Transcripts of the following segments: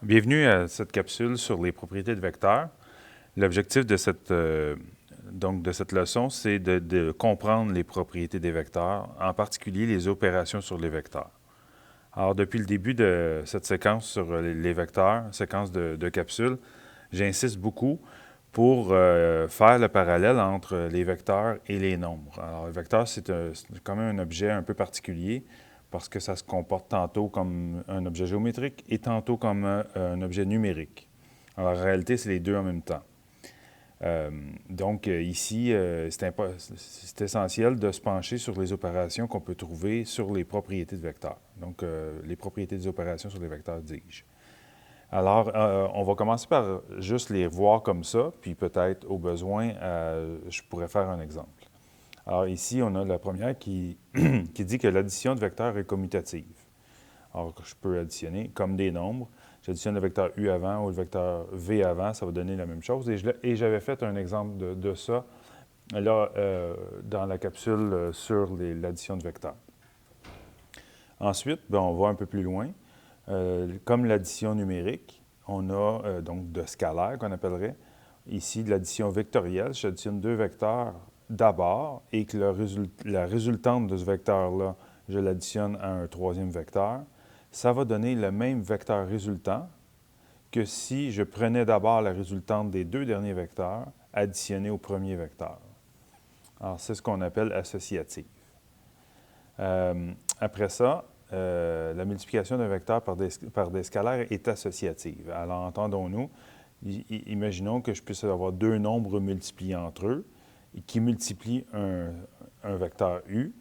Bienvenue à cette capsule sur les propriétés de vecteurs. L'objectif de cette leçon, c'est de comprendre les propriétés des vecteurs, en particulier les opérations sur les vecteurs. Alors, depuis le début de cette séquence sur les vecteurs, séquence de capsules, j'insiste beaucoup pour faire le parallèle entre les vecteurs et les nombres. Alors, le vecteur, c'est quand même un objet un peu particulier parce que ça se comporte tantôt comme un objet géométrique et tantôt comme un objet numérique. Alors, en réalité, c'est les deux en même temps. Ici, c'est essentiel de se pencher sur les opérations qu'on peut trouver sur les propriétés de vecteurs. Donc, les propriétés des opérations sur les vecteurs, dis-je. Alors, on va commencer par juste les voir comme ça, puis peut-être, au besoin, je pourrais faire un exemple. Alors ici, on a la première qui dit que l'addition de vecteurs est commutative. Alors, je peux additionner comme des nombres. J'additionne le vecteur U avant ou le vecteur V avant, ça va donner la même chose. Et j'avais fait un exemple de ça, là, dans la capsule sur l'addition de vecteurs. Ensuite, on va un peu plus loin. Comme l'addition numérique, on a donc de scalaire qu'on appellerait. Ici, de l'addition vectorielle, j'additionne deux vecteurs d'abord et que la résultante de ce vecteur-là, je l'additionne à un troisième vecteur. Ça va donner le même vecteur résultant que si je prenais d'abord la résultante des deux derniers vecteurs additionnée au premier vecteur. Alors, c'est ce qu'on appelle associative. Après ça, la multiplication d'un vecteur par des scalaires est associative. Alors, entendons-nous, imaginons que je puisse avoir deux nombres multipliés entre eux qui multiplient un vecteur U.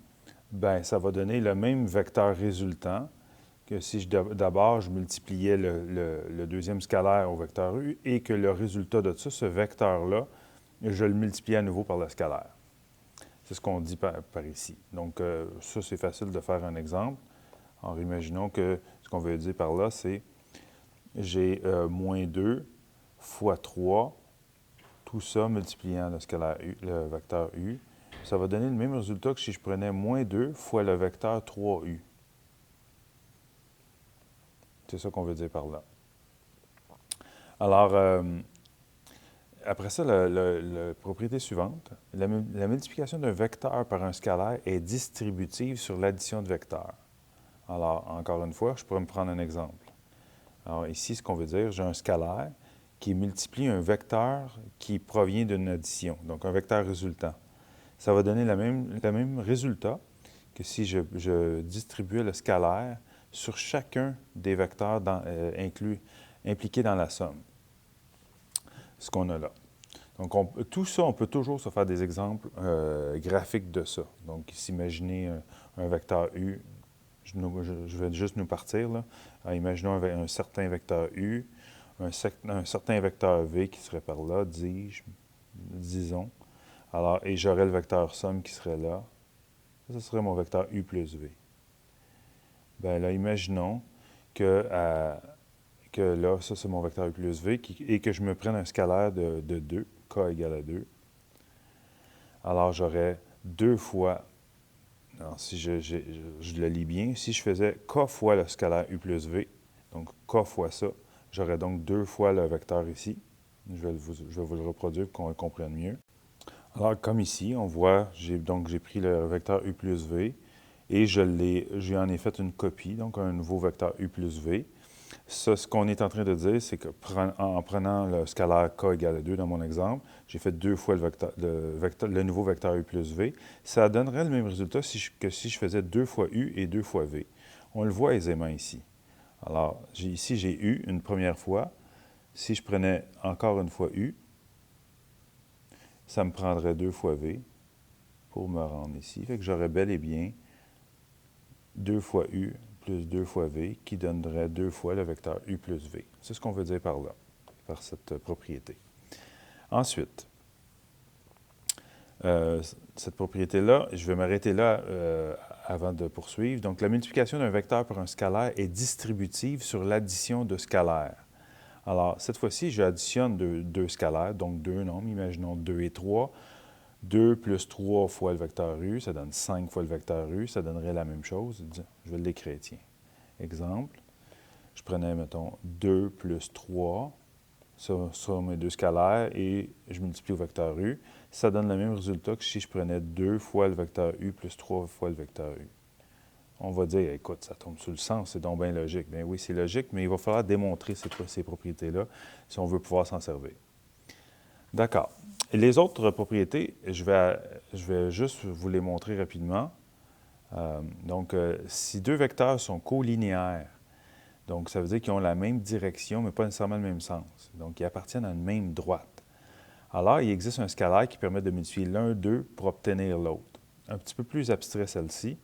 Bien, ça va donner le même vecteur résultant que si d'abord je multipliais le deuxième scalaire au vecteur U et que le résultat de ça, ce vecteur-là, je le multiplie à nouveau par le scalaire. C'est ce qu'on dit par ici. Donc, ça, c'est facile de faire un exemple. Alors, imaginons que ce qu'on veut dire par là, c'est j'ai moins 2 fois 3, tout ça multipliant le scalaire U, le vecteur U. Ça va donner le même résultat que si je prenais moins 2 fois le vecteur 3U. C'est ça qu'on veut dire par là. Alors, après ça, la propriété suivante, la multiplication d'un vecteur par un scalaire est distributive sur l'addition de vecteurs. Alors, encore une fois, je pourrais me prendre un exemple. Alors ici, ce qu'on veut dire, j'ai un scalaire qui multiplie un vecteur qui provient d'une addition, donc un vecteur résultant. Ça va donner le même résultat que si je distribuais le scalaire sur chacun des vecteurs impliqués dans la somme. Ce qu'on a là. Donc, tout ça, on peut toujours se faire des exemples graphiques de ça. Donc, s'imaginer un vecteur U, je vais juste nous partir, là. Alors, imaginons un certain vecteur U, un certain vecteur V qui serait par là, disons. Alors, et j'aurais le vecteur somme qui serait là. Ça serait mon vecteur U plus V. Bien là, imaginons que là, ça c'est mon vecteur U plus V, et que je me prenne un scalaire de 2, K égale à 2. Alors, j'aurais 2 fois, alors si je le lis bien, si je faisais K fois le scalaire U plus V, donc K fois ça, j'aurais donc 2 fois le vecteur ici. Je vais vous le reproduire pour qu'on le comprenne mieux. Alors, comme ici, on voit, j'ai pris le vecteur U plus V et j'ai en ai fait une copie, donc un nouveau vecteur U plus V. Ça, ce qu'on est en train de dire, c'est que en prenant le scalaire K égale à 2 dans mon exemple, j'ai fait 2 fois le nouveau vecteur U plus V. Ça donnerait le même résultat que si je faisais 2 fois U et 2 fois V. On le voit aisément ici. Alors, ici, j'ai U une première fois. Si je prenais encore une fois U, ça me prendrait 2 fois V pour me rendre ici. Fait que j'aurais bel et bien 2 fois U plus 2 fois V qui donnerait 2 fois le vecteur U plus V. C'est ce qu'on veut dire par là, par cette propriété. Ensuite, cette propriété-là, je vais m'arrêter là avant de poursuivre. Donc, la multiplication d'un vecteur par un scalaire est distributive sur l'addition de scalaires. Alors, cette fois-ci, j'additionne deux scalaires, donc deux nombres, imaginons 2 et 3. 2 plus 3 fois le vecteur U, ça donne 5 fois le vecteur U, ça donnerait la même chose. Je vais l'écrire, tiens. Exemple, je prenais, mettons, 2 plus 3 sur mes deux scalaires et je multiplie au vecteur U. Ça donne le même résultat que si je prenais 2 fois le vecteur U plus 3 fois le vecteur U. On va dire, écoute, ça tombe sur le sens, c'est donc bien logique. Bien oui, c'est logique, mais il va falloir démontrer ces propriétés-là si on veut pouvoir s'en servir. D'accord. Et les autres propriétés, je vais juste vous les montrer rapidement. Si deux vecteurs sont colinéaires, donc ça veut dire qu'ils ont la même direction, mais pas nécessairement le même sens. Donc, ils appartiennent à une même droite. Alors, il existe un scalaire qui permet de multiplier l'un d'eux pour obtenir l'autre. Un petit peu plus abstrait celle-ci.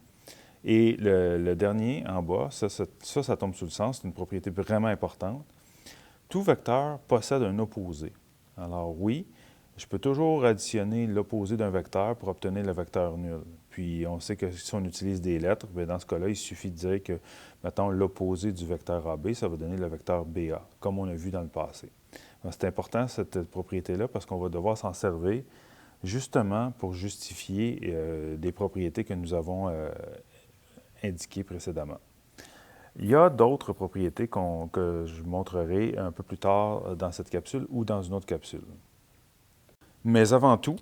Et le dernier en bas, ça tombe sous le sens, c'est une propriété vraiment importante. Tout vecteur possède un opposé. Alors oui, je peux toujours additionner l'opposé d'un vecteur pour obtenir le vecteur nul. Puis on sait que si on utilise des lettres, bien dans ce cas-là, il suffit de dire que, mettons, l'opposé du vecteur AB, ça va donner le vecteur BA, comme on a vu dans le passé. C'est important, cette propriété-là, parce qu'on va devoir s'en servir justement pour justifier des propriétés que nous avons indiquées précédemment. Il y a d'autres propriétés que je montrerai un peu plus tard dans cette capsule ou dans une autre capsule. Mais avant tout,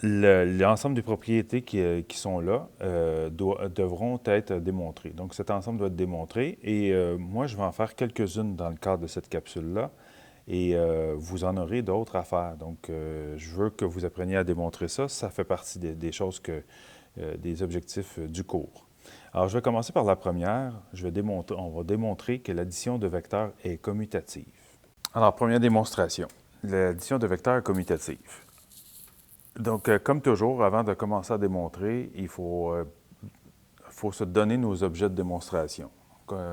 l'ensemble des propriétés qui sont là devront être démontrées. Donc, cet ensemble doit être démontré et moi, je vais en faire quelques-unes dans le cadre de cette capsule-là et vous en aurez d'autres à faire. Donc, je veux que vous appreniez à démontrer ça. Ça fait partie des choses des objectifs du cours. Alors, je vais commencer par la première. On va démontrer que l'addition de vecteurs est commutative. Alors, première démonstration. L'addition de vecteurs est commutative. Donc, comme toujours, avant de commencer à démontrer, il faut se donner nos objets de démonstration.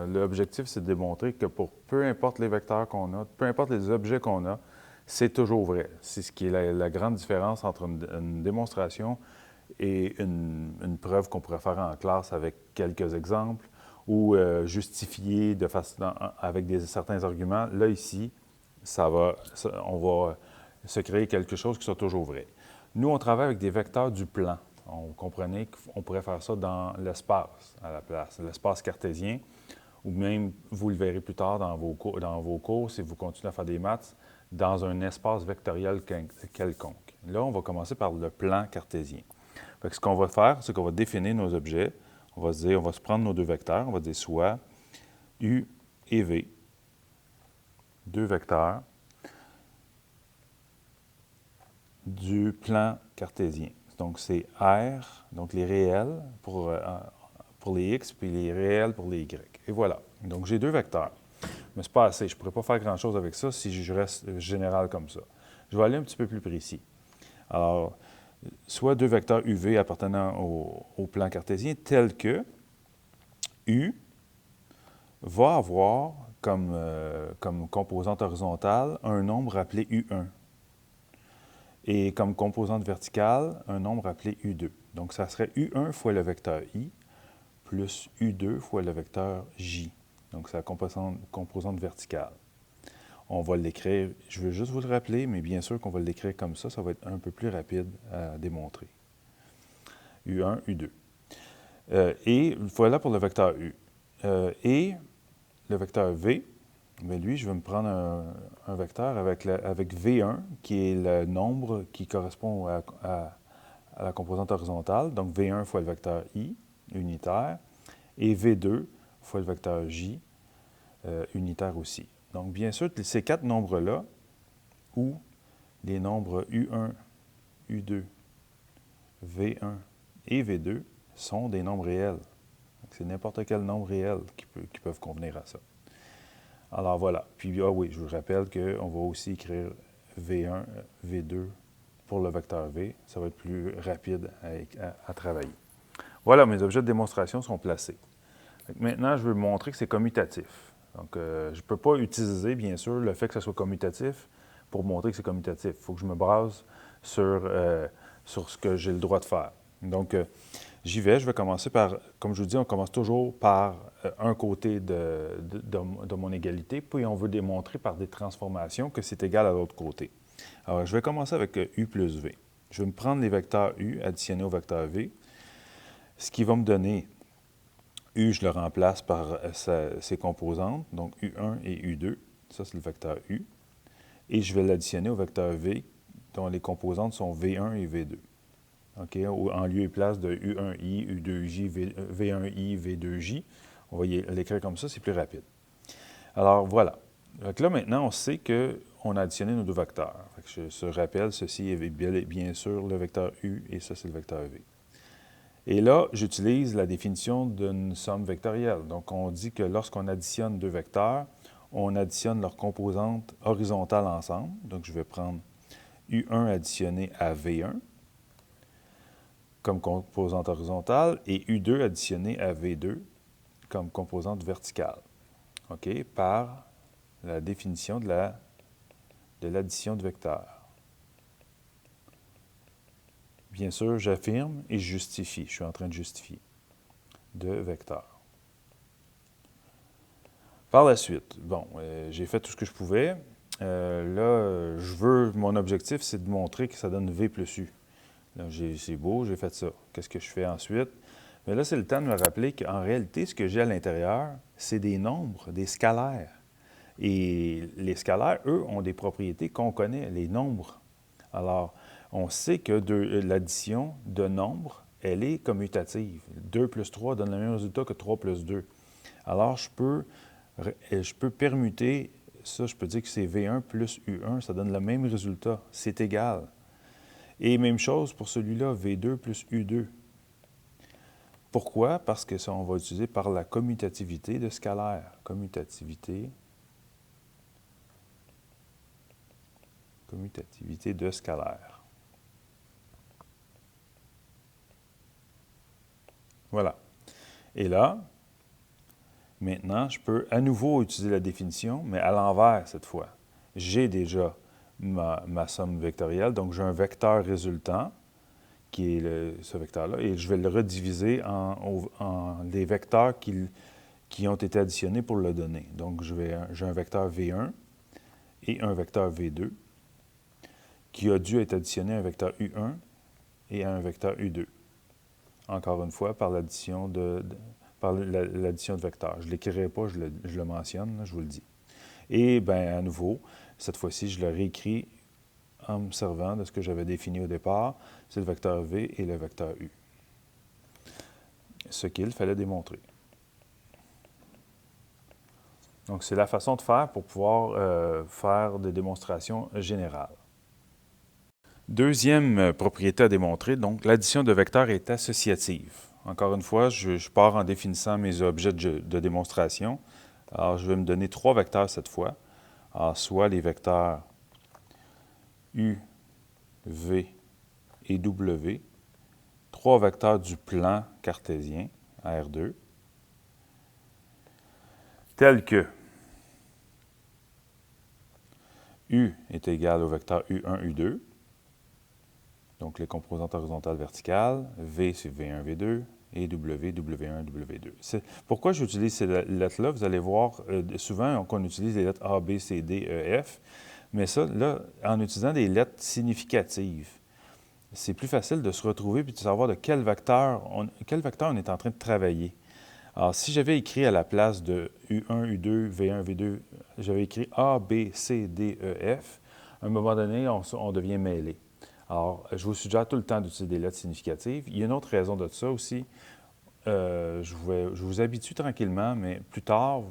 L'objectif, c'est de démontrer que pour peu importe les vecteurs qu'on a, peu importe les objets qu'on a, c'est toujours vrai. C'est ce qui est la grande différence entre une démonstration et une preuve qu'on pourrait faire en classe avec quelques exemples ou justifier avec certains arguments. Là, ici, on va se créer quelque chose qui soit toujours vrai. Nous, on travaille avec des vecteurs du plan. On comprenait qu'on pourrait faire ça dans l'espace à la place, l'espace cartésien, ou même, vous le verrez plus tard dans vos cours, si vous continuez à faire des maths, dans un espace vectoriel quelconque. Là, on va commencer par le plan cartésien. Fait que ce qu'on va faire, c'est qu'on va définir nos objets. On va se prendre nos deux vecteurs, on va dire soit U et V, deux vecteurs du plan cartésien. Donc, c'est R, donc les réels pour les X, puis les réels pour les Y. Et voilà. Donc, j'ai deux vecteurs. Mais ce n'est pas assez. Je ne pourrais pas faire grand-chose avec ça si je reste général comme ça. Je vais aller un petit peu plus précis. Alors, soit deux vecteurs UV appartenant au plan cartésien, tels que U va avoir comme composante horizontale un nombre appelé U1. Et comme composante verticale, un nombre appelé U2. Donc, ça serait U1 fois le vecteur I plus U2 fois le vecteur J. Donc, c'est la composante verticale. On va l'écrire, je veux juste vous le rappeler, mais bien sûr qu'on va l'écrire comme ça va être un peu plus rapide à démontrer. U1, U2. Et voilà pour le vecteur U. Et le vecteur V, bien lui, je vais me prendre un vecteur avec V1, qui est le nombre qui correspond à la composante horizontale, donc V1 fois le vecteur I, unitaire, et V2 fois le vecteur J, unitaire aussi. Donc, bien sûr, ces quatre nombres-là, ou les nombres U1, U2, V1 et V2, sont des nombres réels. C'est n'importe quel nombre réel qui peuvent convenir à ça. Alors voilà. Puis, oui, je vous rappelle qu'on va aussi écrire V1, V2 pour le vecteur V. Ça va être plus rapide à travailler. Voilà, mes objets de démonstration sont placés. Maintenant, je veux montrer que c'est commutatif. Donc, je ne peux pas utiliser, bien sûr, le fait que ce soit commutatif pour montrer que c'est commutatif. Il faut que je me base sur ce que j'ai le droit de faire. Donc, j'y vais. Je vais commencer par, comme je vous dis, on commence toujours par un côté de mon égalité, puis on veut démontrer par des transformations que c'est égal à l'autre côté. Alors, je vais commencer avec U plus V. Je vais me prendre les vecteurs U additionnés au vecteur V, ce qui va me donner U, je le remplace par ses composantes, donc U1 et U2. Ça, c'est le vecteur U. Et je vais l'additionner au vecteur V, dont les composantes sont V1 et V2. OK? En lieu et place de U1I, U2J, V1I, V2J. On va l'écrire comme ça, c'est plus rapide. Alors, voilà. Donc là, maintenant, on sait qu'on a additionné nos deux vecteurs. Je se rappelle, ceci est bien sûr le vecteur U et ça, c'est le vecteur V. Et là, j'utilise la définition d'une somme vectorielle. Donc, on dit que lorsqu'on additionne deux vecteurs, on additionne leurs composantes horizontales ensemble. Donc, je vais prendre U1 additionné à V1 comme composante horizontale et U2 additionné à V2 comme composante verticale. OK? Par la définition de l'addition de vecteurs. Bien sûr, j'affirme et je justifie. Je suis en train de justifier de vecteurs. Par la suite, bon, j'ai fait tout ce que je pouvais. Mon objectif, c'est de montrer que ça donne V plus U. C'est beau, j'ai fait ça. Qu'est-ce que je fais ensuite? Mais là, c'est le temps de me rappeler qu'en réalité, ce que j'ai à l'intérieur, c'est des nombres, des scalaires. Et les scalaires, eux, ont des propriétés qu'on connaît, les nombres. Alors, on sait que l'addition de nombres, elle est commutative. 2 plus 3 donne le même résultat que 3 plus 2. Alors, je peux permuter, ça, je peux dire que c'est V1 plus U1, ça donne le même résultat. C'est égal. Et même chose pour celui-là, V2 plus U2. Pourquoi? Parce que ça, on va utiliser par la commutativité de scalaire. Commutativité de scalaire. Voilà. Et là, maintenant, je peux à nouveau utiliser la définition, mais à l'envers cette fois. J'ai déjà ma somme vectorielle, donc j'ai un vecteur résultant, qui est ce vecteur-là, et je vais le rediviser en les vecteurs qui ont été additionnés pour le donner. Donc, j'ai un vecteur V1 et un vecteur V2 qui a dû être additionné à un vecteur U1 et à un vecteur U2. Encore une fois, par l'addition de vecteurs. Je ne l'écrirai pas, je le mentionne, là, je vous le dis. Et bien, à nouveau, cette fois-ci, je le réécris en me servant de ce que j'avais défini au départ, c'est le vecteur V et le vecteur U. Ce qu'il fallait démontrer. Donc, c'est la façon de faire pour pouvoir faire des démonstrations générales. Deuxième propriété à démontrer, donc l'addition de vecteurs est associative. Encore une fois, je pars en définissant mes objets de démonstration. Alors, je vais me donner trois vecteurs cette fois. Alors, soit les vecteurs U, V et W, trois vecteurs du plan cartésien, R2, tels que U est égal au vecteur U1, U2, donc les composantes horizontales verticales, V c'est V1, V2, et W, W1, W2. Pourquoi j'utilise ces lettres-là? Vous allez voir, souvent on utilise les lettres A, B, C, D, E, F, mais ça, là, en utilisant des lettres significatives, c'est plus facile de se retrouver et de savoir de quel vecteur on est en train de travailler. Alors, si j'avais écrit à la place de U1, U2, V1, V2, j'avais écrit A, B, C, D, E, F, à un moment donné, on devient mêlé. Alors, je vous suggère tout le temps d'utiliser des lettres significatives. Il y a une autre raison de ça aussi. Je vous habitue tranquillement, mais plus tard,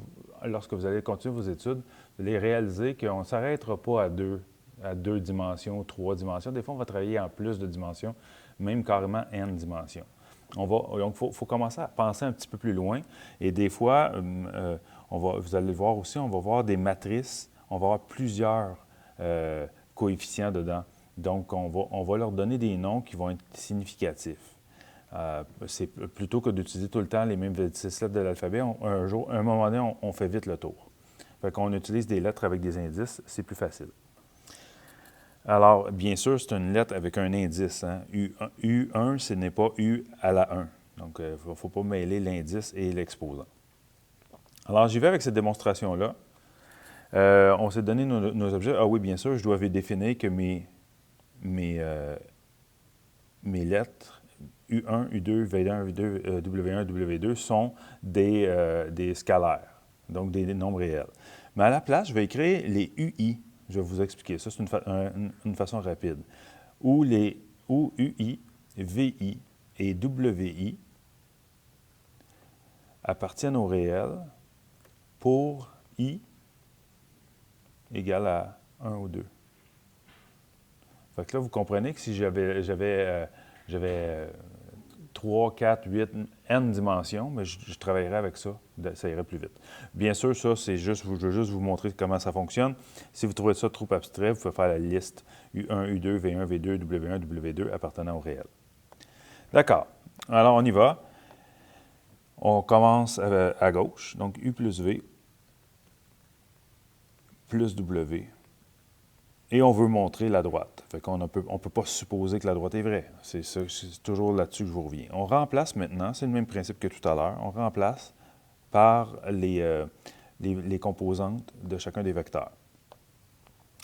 lorsque vous allez continuer vos études, vous allez réaliser qu'on ne s'arrêtera pas à deux dimensions, 3 dimensions. Des fois, on va travailler en plus de dimensions, même carrément n dimensions. Donc, il faut commencer à penser un petit peu plus loin. Et des fois, vous allez voir aussi, on va voir des matrices, on va avoir plusieurs coefficients dedans. Donc, on va leur donner des noms qui vont être significatifs. C'est plutôt que d'utiliser tout le temps les mêmes 26 lettres de l'alphabet, à un moment donné, on fait vite le tour. Fait qu'on utilise des lettres avec des indices, c'est plus facile. Alors, bien sûr, c'est une lettre avec un indice. Hein? U1, ce n'est pas U à la 1. Donc, il ne faut pas mêler l'indice et l'exposant. Alors, j'y vais avec cette démonstration-là. On s'est donné nos objets. Ah oui, bien sûr, je dois définir que mes lettres U1, U2, V1, V2, W1, W2 sont des scalaires, donc des nombres réels. Mais à la place, je vais écrire les UI. Je vais vous expliquer ça, c'est une façon rapide. Où UI, VI et WI appartiennent au réel pour I égale à 1 ou 2. Fait que là, vous comprenez que si j'avais 3, 4, 8, N dimensions, mais je travaillerais avec ça. Ça irait plus vite. Bien sûr, ça, c'est juste, je veux juste vous montrer comment ça fonctionne. Si vous trouvez ça trop abstrait, vous pouvez faire la liste U1, U2, V1, V2, W1, W2 appartenant au réel. D'accord. Alors, on y va. On commence à gauche. Donc, U plus V plus W. Et on veut montrer la droite. Fait qu'on ne peut pas supposer que la droite est vraie. C'est toujours là-dessus que je vous reviens. On remplace maintenant, c'est le même principe que tout à l'heure, on remplace par les composantes de chacun des vecteurs.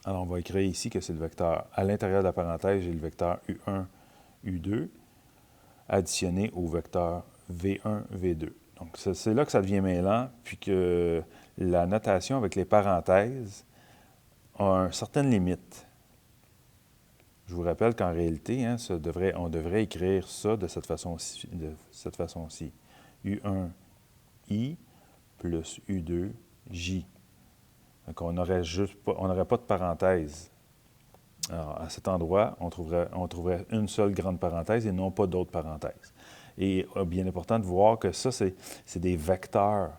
Alors, on va écrire ici que c'est le vecteur, à l'intérieur de la parenthèse, j'ai le vecteur U1, U2, additionné au vecteur V1, V2. Donc, c'est là que ça devient mêlant, puis que la notation avec les parenthèses a une certaine limite. Je vous rappelle qu'en réalité, hein, on devrait écrire ça de cette façon-ci. U1I plus U2J. Donc, on n'aurait pas de parenthèse. Alors, à cet endroit, on trouverait une seule grande parenthèse et non pas d'autres parenthèses. Et bien important de voir que ça, c'est des vecteurs.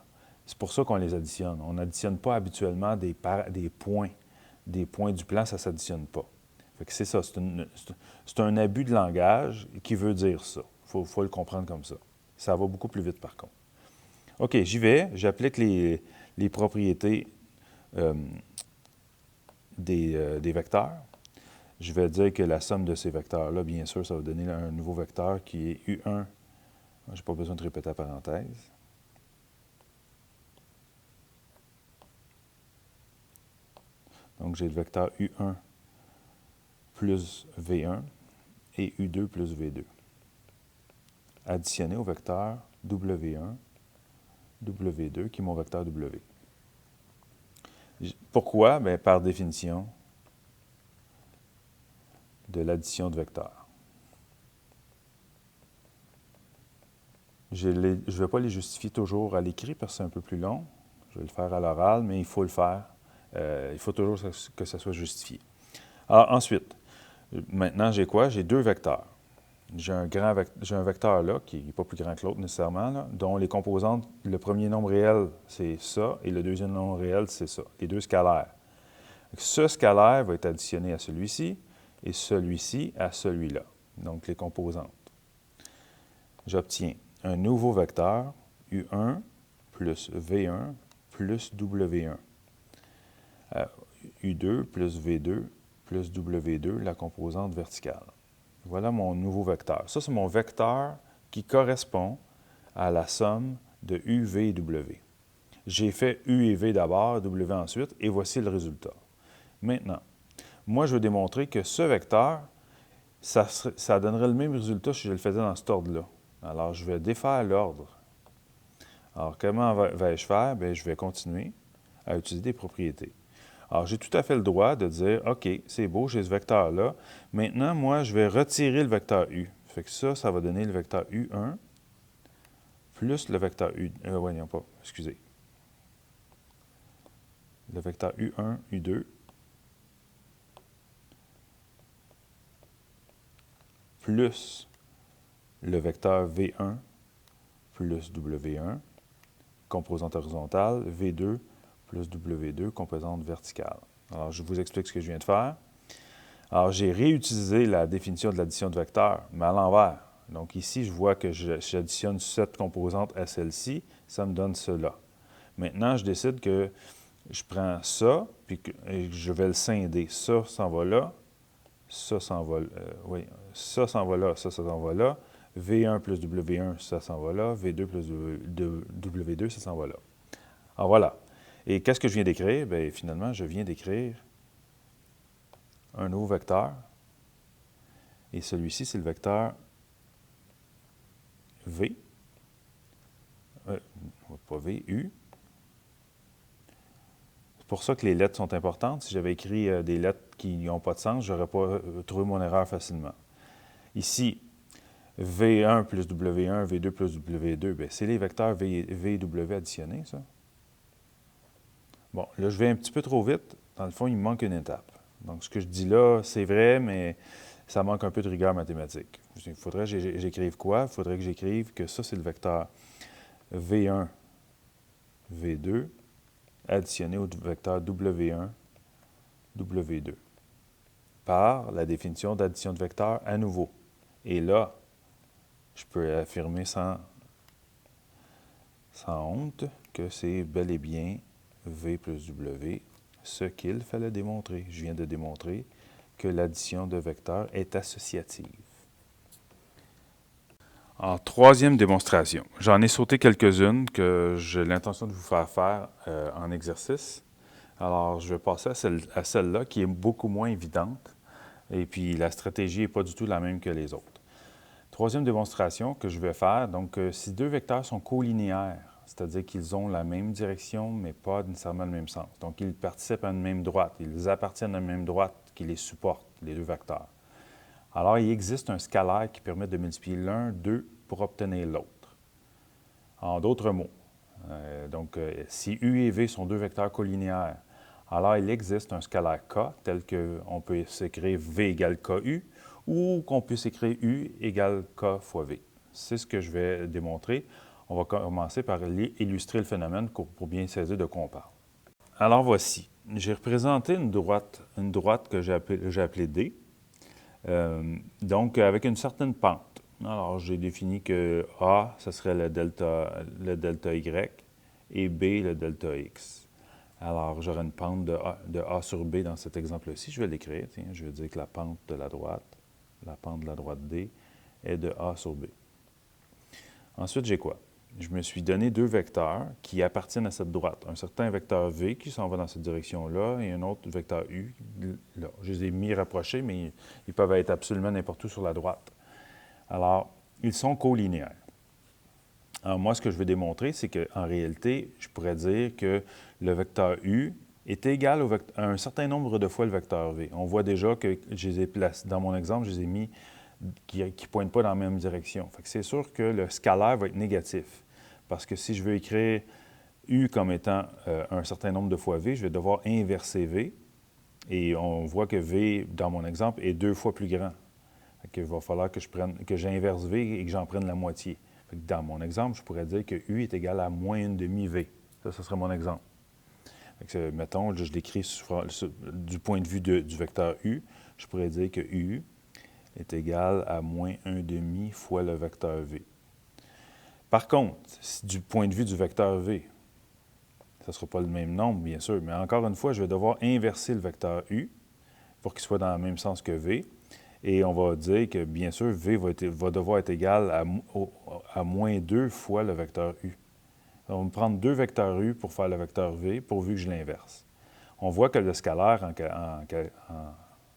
C'est pour ça qu'on les additionne. On n'additionne pas habituellement des points. Des points du plan, ça ne s'additionne pas. Fait que c'est ça, c'est un abus de langage qui veut dire ça. Il faut le comprendre comme ça. Ça va beaucoup plus vite, par contre. OK, j'y vais. J'applique les propriétés des vecteurs. Je vais dire que la somme de ces vecteurs-là, bien sûr, ça va donner un nouveau vecteur qui est U1. Je n'ai pas besoin de répéter la parenthèse. Donc, j'ai le vecteur U1 plus V1 et U2 plus V2. Additionné au vecteur W1, W2, qui est mon vecteur W. Pourquoi? Bien, par définition de l'addition de vecteurs. Je ne vais pas les justifier toujours à l'écrit parce que c'est un peu plus long. Je vais le faire à l'oral, mais il faut le faire. Il faut toujours que ça soit justifié. Alors, ensuite, maintenant, j'ai quoi? J'ai deux vecteurs. J'ai un vecteur là, qui n'est pas plus grand que l'autre nécessairement, là, dont les composantes, le premier nombre réel, c'est ça, et le deuxième nombre réel, c'est ça. Les deux scalaires. Ce scalaire va être additionné à celui-ci, et celui-ci à celui-là. Donc, les composantes. J'obtiens un nouveau vecteur, U1 plus V1 plus W1. U2 plus V2 plus W2, la composante verticale. Voilà mon nouveau vecteur. Ça, c'est mon vecteur qui correspond à la somme de U, V et W. J'ai fait U et V d'abord, W ensuite, et voici le résultat. Maintenant, moi, je veux démontrer que ce vecteur, ça donnerait le même résultat si je le faisais dans cet ordre-là. Alors, je vais défaire l'ordre. Alors, comment vais-je faire? Bien, je vais continuer à utiliser des propriétés. Alors, j'ai tout à fait le droit de dire, OK, c'est beau, j'ai ce vecteur-là. Maintenant, moi, je vais retirer le vecteur U. Fait que ça va donner le vecteur U1 plus le vecteur U... non, pas, excusez. Le vecteur U1, U2 plus le vecteur V1 plus W1, composante horizontale, V2 plus W2, composante verticale. Alors, je vous explique ce que je viens de faire. Alors, j'ai réutilisé la définition de l'addition de vecteurs, mais à l'envers. Donc ici, je vois que j'additionne cette composante à celle-ci, ça me donne cela. Maintenant, je décide que je prends ça, puis et je vais le scinder. Ça s'en va là, ça s'en va, ça s'en va là, ça s'en va là. V1 plus W1, ça s'en va là. V2 plus W2, ça s'en va là. Alors voilà. Et qu'est-ce que je viens d'écrire? Bien, finalement, je viens d'écrire un nouveau vecteur. Et celui-ci, c'est le vecteur V, pas V, U. C'est pour ça que les lettres sont importantes. Si j'avais écrit des lettres qui n'ont pas de sens, je n'aurais pas trouvé mon erreur facilement. Ici, V1 plus W1, V2 plus W2, bien, c'est les vecteurs V et W additionnés, ça. Bon, là, je vais un petit peu trop vite. Dans le fond, il me manque une étape. Donc, ce que je dis là, c'est vrai, mais ça manque un peu de rigueur mathématique. Il faudrait que j'écrive quoi? Il faudrait que j'écrive que ça, c'est le vecteur V1, V2, additionné au vecteur W1, W2, par la définition d'addition de vecteurs à nouveau. Et là, je peux affirmer sans honte que c'est bel et bien V plus W, ce qu'il fallait démontrer. Je viens de démontrer que l'addition de vecteurs est associative. En troisième démonstration, j'en ai sauté quelques-unes que j'ai l'intention de vous faire en exercice. Alors, je vais passer à celle-là qui est beaucoup moins évidente. Et puis, la stratégie n'est pas du tout la même que les autres. Troisième démonstration que je vais faire, donc, si deux vecteurs sont colinéaires, c'est-à-dire qu'ils ont la même direction, mais pas nécessairement le même sens. Donc, ils participent à une même droite, ils appartiennent à une même droite qui les supporte, les deux vecteurs. Alors, il existe un scalaire qui permet de multiplier l'un d'eux pour obtenir l'autre. En d'autres mots, si U et V sont deux vecteurs colinéaires, alors il existe un scalaire K tel qu'on peut s'écrire V égale KU ou qu'on puisse écrire U égale K fois V. C'est ce que je vais démontrer. On va commencer par illustrer le phénomène pour bien saisir de quoi on parle. Alors voici, j'ai représenté une droite que j'ai appelée D, donc avec une certaine pente. Alors j'ai défini que A, ce serait le delta Y et B, le delta X. Alors j'aurai une pente de A sur B dans cet exemple-ci. Je vais l'écrire. Je vais dire que la pente de la droite D, est de A sur B. Ensuite, j'ai quoi? Je me suis donné deux vecteurs qui appartiennent à cette droite. Un certain vecteur V qui s'en va dans cette direction-là et un autre vecteur U là. Je les ai mis rapprochés, mais ils peuvent être absolument n'importe où sur la droite. Alors, ils sont colinéaires. Alors, moi, ce que je veux démontrer, c'est qu'en réalité, je pourrais dire que le vecteur U est égal à un certain nombre de fois le vecteur V. On voit déjà que je les ai placés, dans mon exemple, je les ai mis qui ne pointent pas dans la même direction. C'est sûr que le scalaire va être négatif. Parce que si je veux écrire U comme étant un certain nombre de fois V, je vais devoir inverser V. Et on voit que V, dans mon exemple, est 2 fois plus grand. Il va falloir que j'inverse V et que j'en prenne la moitié. Dans mon exemple, je pourrais dire que U est égal à moins 1/2 V. Ça, ce serait mon exemple. Mettons, je l'écris du point de vue du vecteur U. Je pourrais dire que U est égal à moins 1/2 fois le vecteur V. Par contre, du point de vue du vecteur V, ça ne sera pas le même nombre, bien sûr, mais encore une fois, je vais devoir inverser le vecteur U pour qu'il soit dans le même sens que V. Et on va dire que, bien sûr, V va devoir être égal à moins 2 fois le vecteur U. On va me prendre deux vecteurs U pour faire le vecteur V, pourvu que je l'inverse. On voit que le scalaire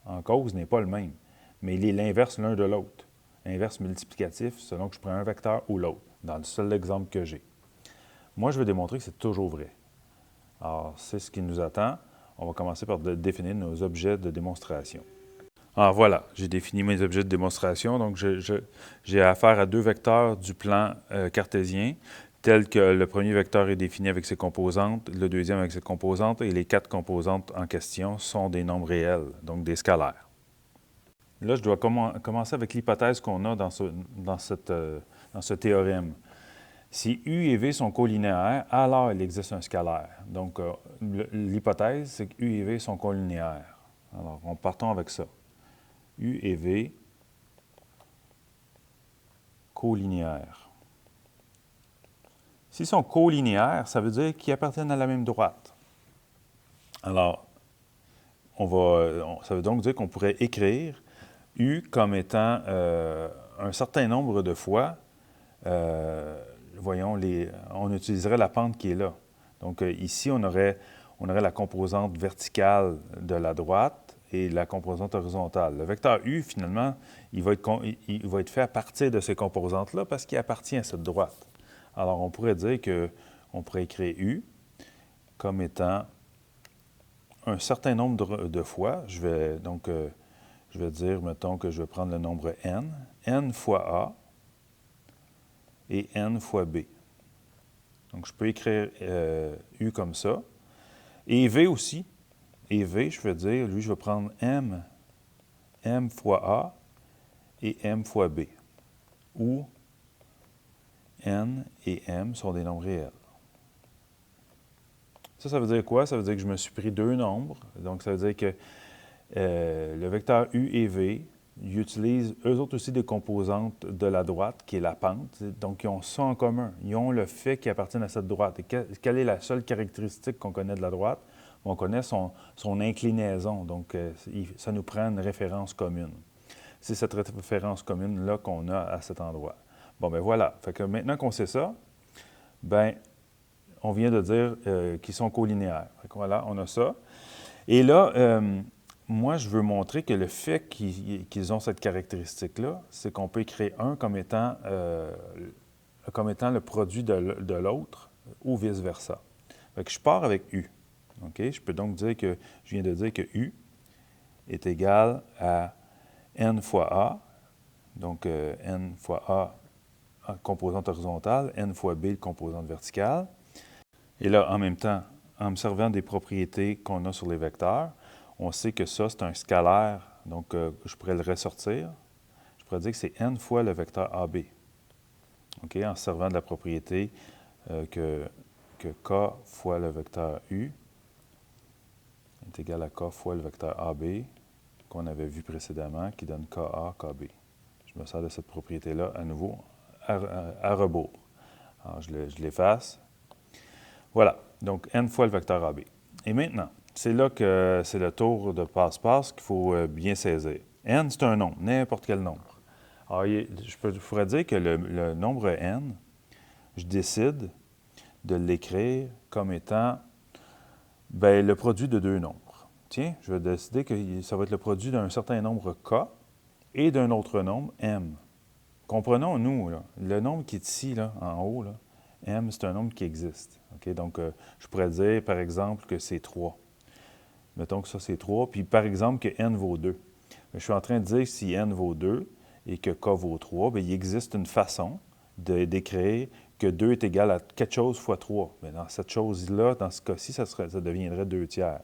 en cause n'est pas le même, mais il est l'inverse l'un de l'autre. Inverse multiplicatif selon que je prends un vecteur ou l'autre, dans le seul exemple que j'ai. Moi, je veux démontrer que c'est toujours vrai. Alors, c'est ce qui nous attend. On va commencer par définir nos objets de démonstration. Alors voilà, j'ai défini mes objets de démonstration. Donc, j'ai affaire à deux vecteurs du plan cartésien, tel que le premier vecteur est défini avec ses composantes, le deuxième avec ses composantes, et les 4 composantes en question sont des nombres réels, donc des scalaires. Là, je dois commencer avec l'hypothèse qu'on a dans ce théorème. Si U et V sont colinéaires, alors il existe un scalaire. Donc, l'hypothèse, c'est que U et V sont colinéaires. Alors, partons avec ça. U et V, colinéaires. S'ils sont colinéaires, ça veut dire qu'ils appartiennent à la même droite. Alors, ça veut donc dire qu'on pourrait écrire U comme étant un certain nombre de fois, voyons, on utiliserait la pente qui est là. Donc ici, on on aurait la composante verticale de la droite et la composante horizontale. Le vecteur U, finalement, il va être fait à partir de ces composantes-là parce qu'il appartient à cette droite. Alors, on pourrait dire qu'on pourrait écrire U comme étant un certain nombre de fois. Je vais dire, mettons, que je vais prendre le nombre n fois A et n fois B. Donc, je peux écrire U comme ça. Et V aussi. Et V, je vais dire, lui, je vais prendre m fois A et m fois B, où n et m sont des nombres réels. Ça veut dire quoi? Ça veut dire que je me suis pris deux nombres. Donc, ça veut dire que le vecteur U et V, ils utilisent eux autres aussi des composantes de la droite, qui est la pente. Donc, ils ont ça en commun. Ils ont le fait qu'ils appartiennent à cette droite. Et quelle est la seule caractéristique qu'on connaît de la droite? On connaît son inclinaison. Donc, ça nous prend une référence commune. C'est cette référence commune-là qu'on a à cet endroit. Bon, ben voilà. Fait que maintenant qu'on sait ça, ben on vient de dire qu'ils sont colinéaires. Fait que voilà, on a ça. Et là, moi, je veux montrer que le fait qu'ils ont cette caractéristique-là, c'est qu'on peut écrire un comme étant le produit de l'autre ou vice-versa. Fait que je pars avec U. OK? Je peux donc dire que, je viens de dire que U est égal à n fois A, donc n fois A, composante horizontale, n fois B, composante verticale. Et là, en même temps, en me servant des propriétés qu'on a sur les vecteurs, on sait que ça, c'est un scalaire, donc je pourrais le ressortir. Je pourrais dire que c'est n fois le vecteur AB. OK? En se servant de la propriété que K fois le vecteur U est égal à K fois le vecteur AB, qu'on avait vu précédemment, qui donne KA, KB. Je me sers de cette propriété-là à nouveau à rebours. Alors, je l'efface. Voilà, donc n fois le vecteur AB. Et maintenant, c'est là que c'est le tour de passe-passe qu'il faut bien saisir. N, c'est un nombre, n'importe quel nombre. Alors, je pourrais dire que le nombre n, je décide de l'écrire comme étant le produit de deux nombres. Tiens, je vais décider que ça va être le produit d'un certain nombre k et d'un autre nombre m. Comprenons-nous, le nombre qui est ici, là, en haut, là, m, c'est un nombre qui existe. Okay? Donc, je pourrais dire, par exemple, que c'est 3. Mettons que ça, c'est 3. Puis, par exemple, que n vaut 2. Je suis en train de dire que si n vaut 2 et que k vaut 3, bien, il existe une façon d'écrire que 2 est égal à quelque chose fois 3. Bien, dans cette chose-là, dans ce cas-ci, ça deviendrait 2 tiers.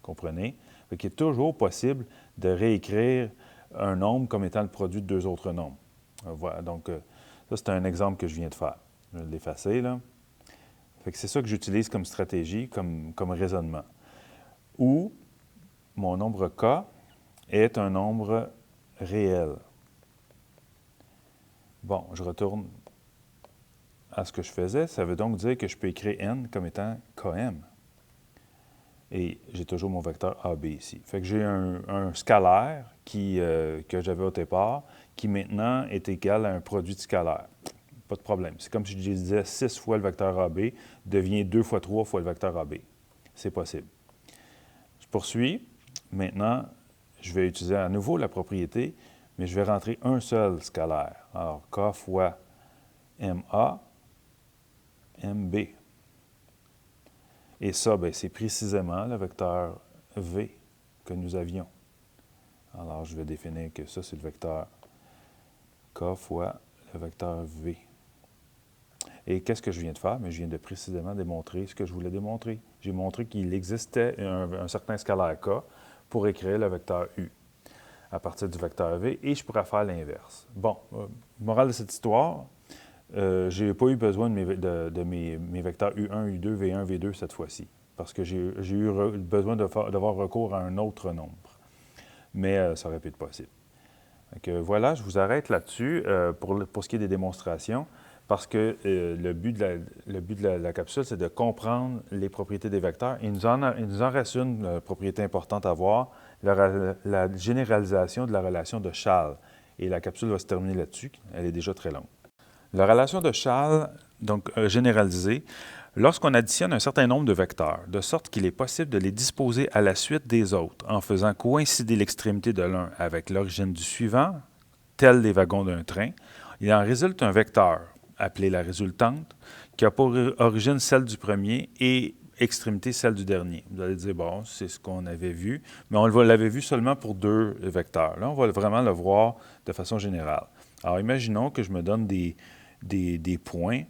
Comprenez? Il est toujours possible de réécrire un nombre comme étant le produit de deux autres nombres. Voilà, donc, ça, c'est un exemple que je viens de faire. Je vais l'effacer, là. C'est ça que j'utilise comme stratégie, comme raisonnement. Où mon nombre k est un nombre réel. Bon, je retourne à ce que je faisais. Ça veut donc dire que je peux écrire n comme étant km. Et j'ai toujours mon vecteur AB ici. Fait que j'ai un scalaire que j'avais au départ, qui maintenant est égal à un produit de scalaire. Pas de problème. C'est comme si je disais 6 fois le vecteur AB devient 2 fois 3 fois le vecteur AB. C'est possible. Je poursuis. Maintenant, je vais utiliser à nouveau la propriété, mais je vais rentrer un seul scalaire. Alors, K fois MA, MB. Et ça, c'est précisément le vecteur V que nous avions. Alors, je vais définir que ça, c'est le vecteur K fois le vecteur V. Et qu'est-ce que je viens de faire? Mais je viens de précisément démontrer ce que je voulais démontrer. J'ai montré qu'il existait un certain scalaire K pour écrire le vecteur U à partir du vecteur V, et je pourrais faire l'inverse. Bon, morale de cette histoire, je n'ai pas eu besoin de mes vecteurs U1, U2, V1, V2 cette fois-ci, parce que j'ai eu besoin d'avoir recours à un autre nombre. Mais ça aurait pu être possible. Donc, voilà, je vous arrête là-dessus pour ce qui est des démonstrations, parce que le but de la capsule, c'est de comprendre les propriétés des vecteurs. Il nous en reste une propriété importante à voir, la généralisation de la relation de Chasles. Et la capsule va se terminer là-dessus. Elle est déjà très longue. La relation de Chasles, donc généralisée, Lorsqu'on additionne un certain nombre de vecteurs, de sorte qu'il est possible de les disposer à la suite des autres, en faisant coïncider l'extrémité de l'un avec l'origine du suivant, tel les wagons d'un train, il en résulte un vecteur, appelé la résultante, qui a pour origine celle du premier et extrémité celle du dernier. Vous allez dire, bon, c'est ce qu'on avait vu, mais on l'avait vu seulement pour deux vecteurs. Là, on va vraiment le voir de façon générale. Alors, imaginons que je me donne des points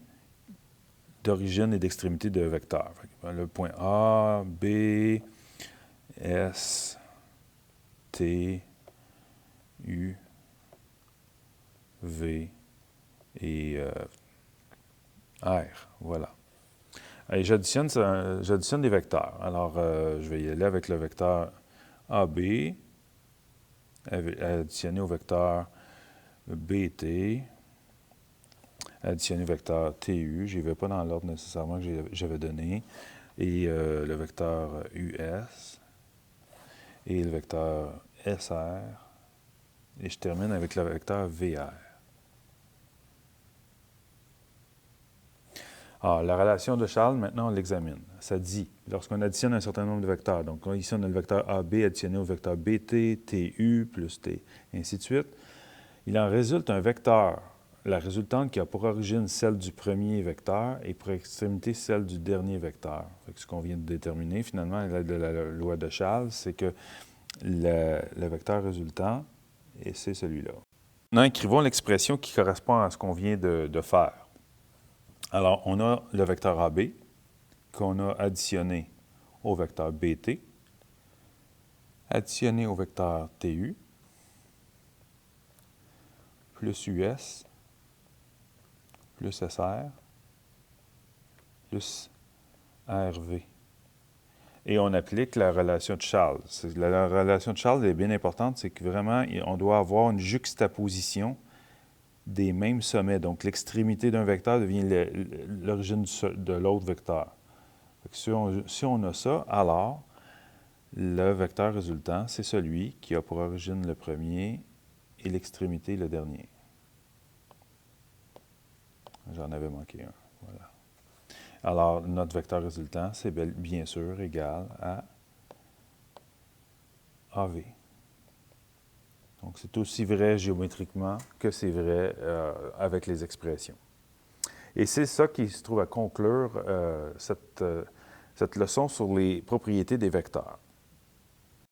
d'origine et d'extrémité de vecteurs. Le point A, B, S, T, U, V et R. Voilà. Et j'additionne des vecteurs. Alors, je vais y aller avec le vecteur AB, additionné au vecteur BT, additionné au vecteur TU. Je n'y vais pas dans l'ordre nécessairement que j'avais donné. Et le vecteur US et le vecteur SR. Et je termine avec le vecteur VR. Alors, la relation de Charles, maintenant, on l'examine. Ça dit, lorsqu'on additionne un certain nombre de vecteurs, donc ici, on a le vecteur AB additionné au vecteur BT, TU plus T, ainsi de suite, il en résulte un vecteur, la résultante qui a pour origine celle du premier vecteur et pour extrémité celle du dernier vecteur. Ce qu'on vient de déterminer, finalement, de la loi de Charles, c'est que le vecteur résultant, et c'est celui-là. Maintenant, écrivons l'expression qui correspond à ce qu'on vient de faire. Alors, on a le vecteur AB qu'on a additionné au vecteur BT, additionné au vecteur TU, plus US, plus SR, plus RV. Et on applique la relation de Charles. La relation de Charles est bien importante, c'est que vraiment, on doit avoir une juxtaposition des mêmes sommets. Donc, l'extrémité d'un vecteur devient l'origine de l'autre vecteur. Si on a ça, alors, le vecteur résultant, c'est celui qui a pour origine le premier et l'extrémité le dernier. J'en avais manqué un. Voilà. Alors, notre vecteur résultant, c'est bien sûr égal à AV. Donc, c'est aussi vrai géométriquement que c'est vrai avec les expressions. Et c'est ça qui se trouve à conclure cette leçon sur les propriétés des vecteurs.